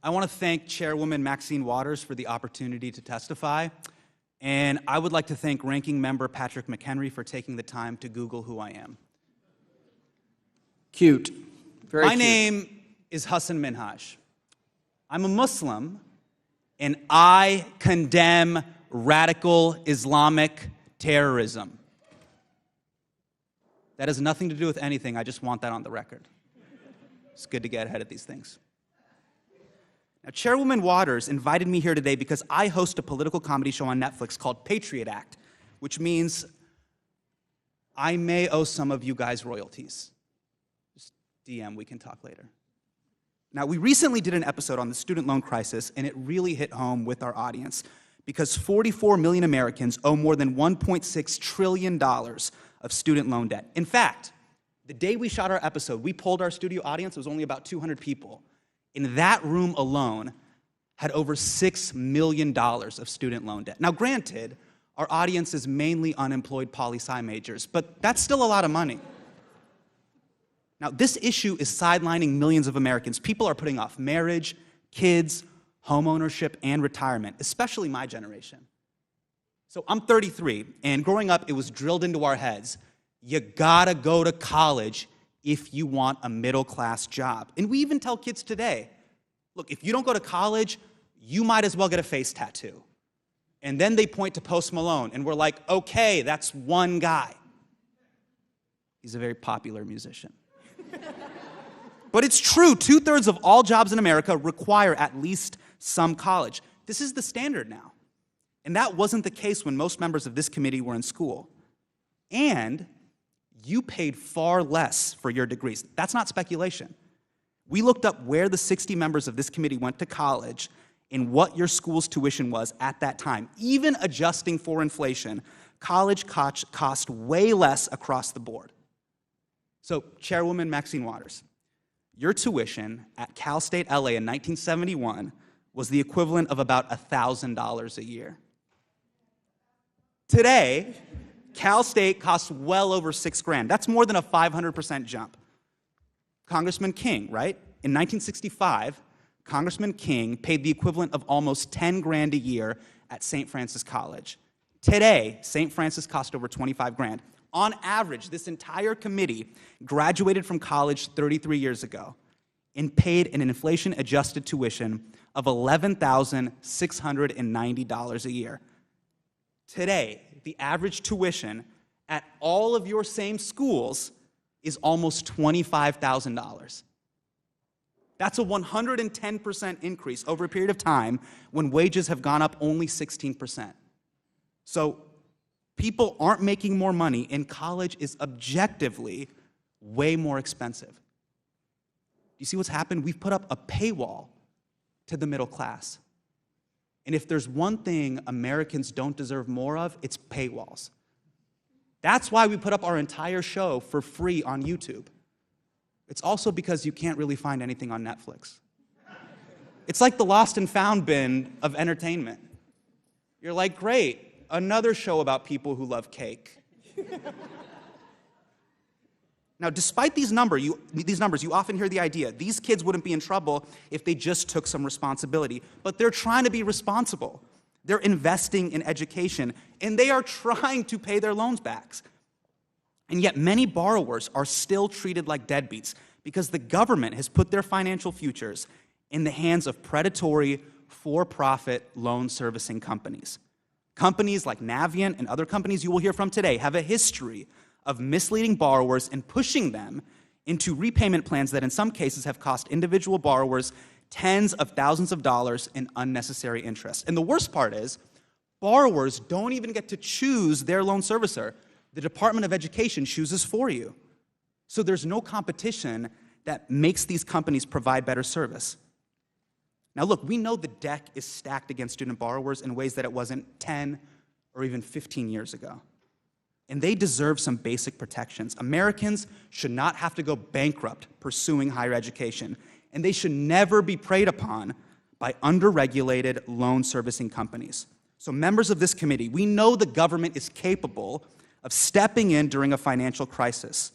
I want to thank Chairwoman Maxine Waters for the opportunity to testify, and I would like to thank Ranking Member Patrick McHenry for taking the time to Google who I am. Cute. Very My cute. name is Hasan Minhaj. I'm a Muslim, and I condemn radical Islamic terrorism. That has nothing to do with anything. I just want that on the record. It's good to get ahead of these things. Now, Chairwoman Waters invited me here today because I host a political comedy show on Netflix called Patriot Act, which means I may owe some of you guys royalties. Just DM, we can talk later. Now, we recently did an episode on the student loan crisis, and it really hit home with our audience because 44 million Americans owe more than $1.6 trillion of student loan debt. In fact, the day we shot our episode, we polled our studio audience. It was only about 200 people. In that room alone, had over $6 million of student loan debt. Now, granted, our audience is mainly unemployed poli-sci majors, but that's still a lot of money. Now, this issue is sidelining millions of Americans. People are putting off marriage, kids, homeownership, and retirement, especially my generation. So I'm 33, and growing up, it was drilled into our heads, you gotta go to college if you want a middle-class job. And we even tell kids today, look, if you don't go to college, you might as well get a face tattoo. And then they point to Post Malone, and we're like, okay, that's one guy. He's a very popular musician. But it's true, 2/3 of all jobs in America require at least some college. This is the standard now. And that wasn't the case when most members of this committee were in school. And you paid far less for your degrees. That's not speculation. We looked up where the 60 members of this committee went to college and what your school's tuition was at that time. Even adjusting for inflation, college cost way less across the board. So, Chairwoman Maxine Waters, your tuition at Cal State LA in 1971 was the equivalent of about $1,000 a year. Today, Cal State costs well over $6,000. That's more than a 500% jump. Congressman King, right? In 1965, Congressman King paid the equivalent of almost $10,000 a year at St. Francis College. Today, St. Francis costs over $25,000. On average, this entire committee graduated from college 33 years ago and paid an inflation-adjusted tuition of $11,690 a year. Today, the average tuition at all of your same schools is almost $25,000. That's a 110% increase over a period of time when wages have gone up only 16%. So people aren't making more money, and college is objectively way more expensive. You see what's happened? We've put up a paywall to the middle class. And if there's one thing Americans don't deserve more of, it's paywalls. That's why we put up our entire show for free on YouTube. It's also because you can't really find anything on Netflix. It's like the lost and found bin of entertainment. You're like, great, another show about people who love cake. Now, despite these numbers, you often hear the idea, these kids wouldn't be in trouble if they just took some responsibility. But they're trying to be responsible. They're investing in education, and they are trying to pay their loans back. And yet many borrowers are still treated like deadbeats because the government has put their financial futures in the hands of predatory, for-profit loan servicing companies. Companies like Navient and other companies you will hear from today have a history of misleading borrowers and pushing them into repayment plans that in some cases have cost individual borrowers tens of thousands of dollars in unnecessary interest. And the worst part is, borrowers don't even get to choose their loan servicer. The Department of Education chooses for you. So there's no competition that makes these companies provide better service. Now look, we know the deck is stacked against student borrowers in ways that it wasn't 10 or even 15 years ago. And they deserve some basic protections. Americans should not have to go bankrupt pursuing higher education, and they should never be preyed upon by underregulated loan servicing companies. So members of this committee, we know the government is capable of stepping in during a financial crisis.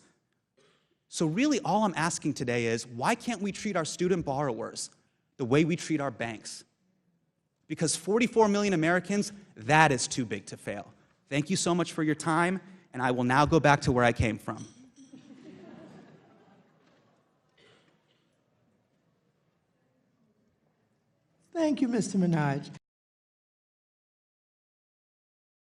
So really all I'm asking today is, why can't we treat our student borrowers the way we treat our banks. Because 44 million Americans, that is too big to fail. Thank you so much for your time, and I will now go back to where I came from. Thank you, Mr. Minhaj.